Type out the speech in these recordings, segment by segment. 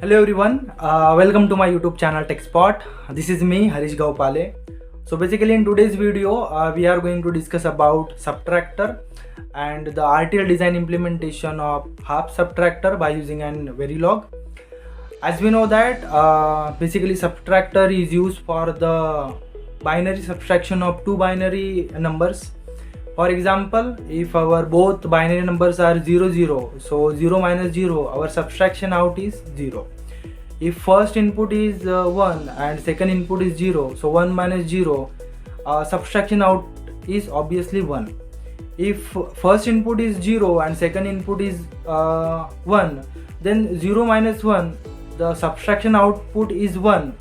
Hello everyone, welcome to my YouTube channel TechSpot. This is me Harish Goupale. So basically in today's video we are going to discuss about subtractor and the RTL design implementation of Half Subtractor by using an Verilog. As we know that basically subtractor is used for the binary subtraction of two binary numbers. For example, if our both binary numbers are 0 0, so 0 minus 0, our subtraction out is 0. If first input is 1 and second input is 0, so 1 minus 0, subtraction out is obviously 1. If first input is 0 and second input is 1, then 0 minus 1, the subtraction output is 1.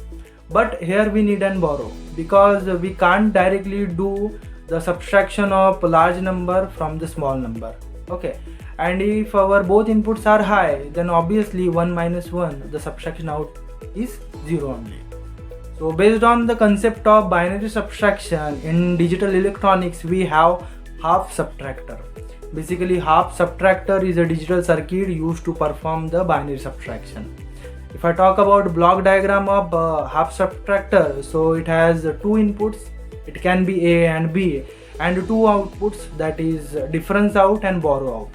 But here we need and borrow, because we can't directly do the subtraction of large number from the small number. Okay, and if our both inputs are high, then obviously 1 minus 1, the subtraction out is 0 only. So based on the concept of binary subtraction in digital electronics, we have half subtractor. Basically half subtractor is a digital circuit used to perform the binary subtraction. If I talk about block diagram of half subtractor, so it has two inputs. It can be A and B, and two outputs, that is difference out and borrow out.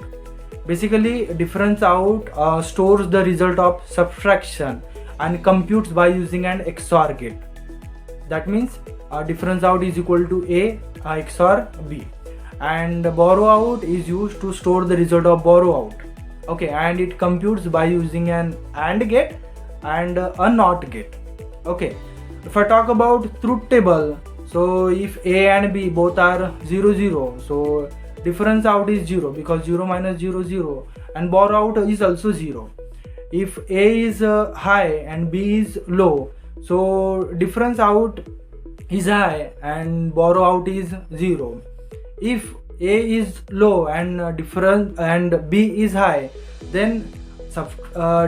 Basically difference out stores the result of subtraction and computes by using an XOR gate. That means difference out is equal to A XOR B, and borrow out is used to store the result of borrow out. Okay, and it computes by using an AND gate and a NOT gate. Okay, if I talk about truth table, so if A and B both are 0 0, so difference out is 0, because 0 minus 0 0, and borrow out is also 0. If A is high and B is low, so difference out is high and borrow out is 0. If A is low and difference and B is high, then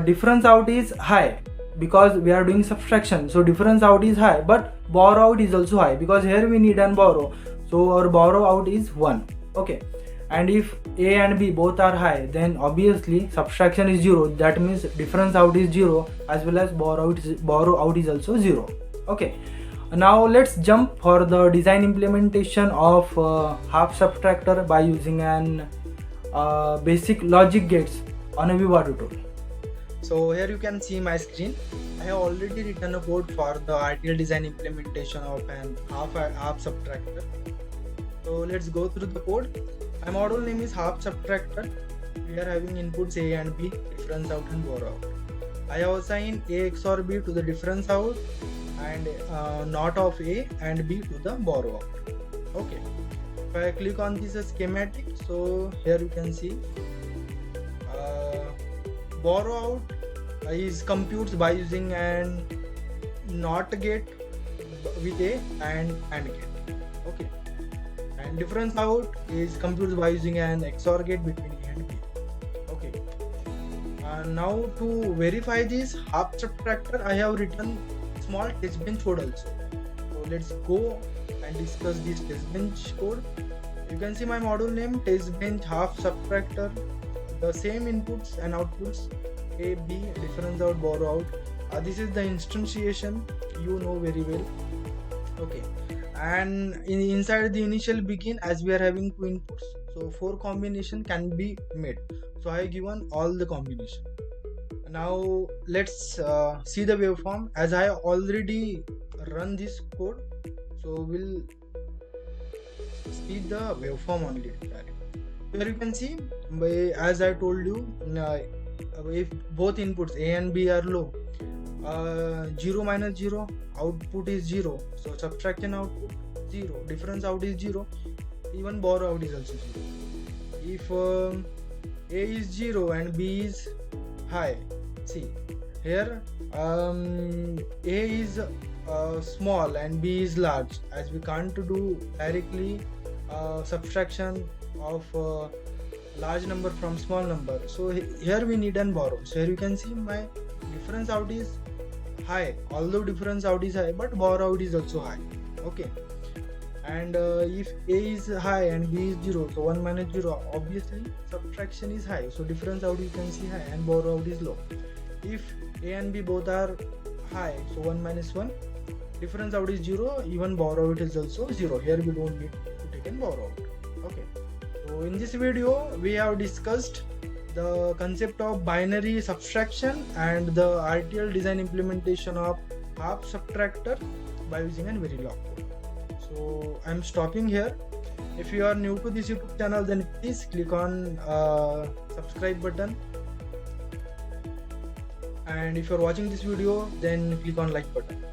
difference out is high, because we are doing subtraction, so difference out is high, but borrow out is also high, because here we need and borrow, so our borrow out is 1. Okay, and if A and B both are high, then obviously subtraction is 0, that means difference out is 0, as well as borrow out is also 0. Okay, now let's jump for the design implementation of half subtractor by using an basic logic gates on a Viva tutorial. So here you can see my screen. I have already written a code for the RTL design implementation of an half subtractor. So let's go through the code. My module name is half subtractor. We are having inputs A and B, difference out and borrow out. I have assigned A XOR B to the difference out and NOT of A and B to the borrow out. Okay. If I click on this schematic, so here you can see borrow out is computes by using an NOT gate with A and AND gate. Okay, and difference out is computes by using an XOR gate between A and B. Okay, now to verify this half subtractor, I have written small test bench code also. So let's go and discuss this test bench code. You can see my module name, test bench half subtractor. The same inputs and outputs, A, B, difference out, borrow out. This is the instantiation, you know very well. Okay, and inside the initial begin, as we are having two inputs, so 4 combination can be made. So I have given all the combination. Now let's see the waveform. As I already run this code, so we'll see the waveform only. Here you can see, as I told you, if both inputs A and B are low, 0 minus 0, output is 0, so subtraction output 0, difference out is 0, even borrow out is also 0. If A is 0 and B is high, see here A is small and B is large, as we can't do directly subtraction of large number from small number, so here we need and borrow. So here you can see my difference out is high, although difference out is high, but borrow out is also high. Okay, and if A is high and B is 0, so 1 minus 0, obviously subtraction is high, so difference out you can see high and borrow out is low. if a and b both are high, so 1 minus 1, difference out is 0, even borrow out is also 0. Here we don't need to take in borrow out. Okay, so in this video we have discussed the concept of binary subtraction and the RTL design implementation of half subtractor by using an Verilog code. So I'm stopping here. If you are new to this YouTube channel, then please click on subscribe button, and if you are watching this video, then click on like button.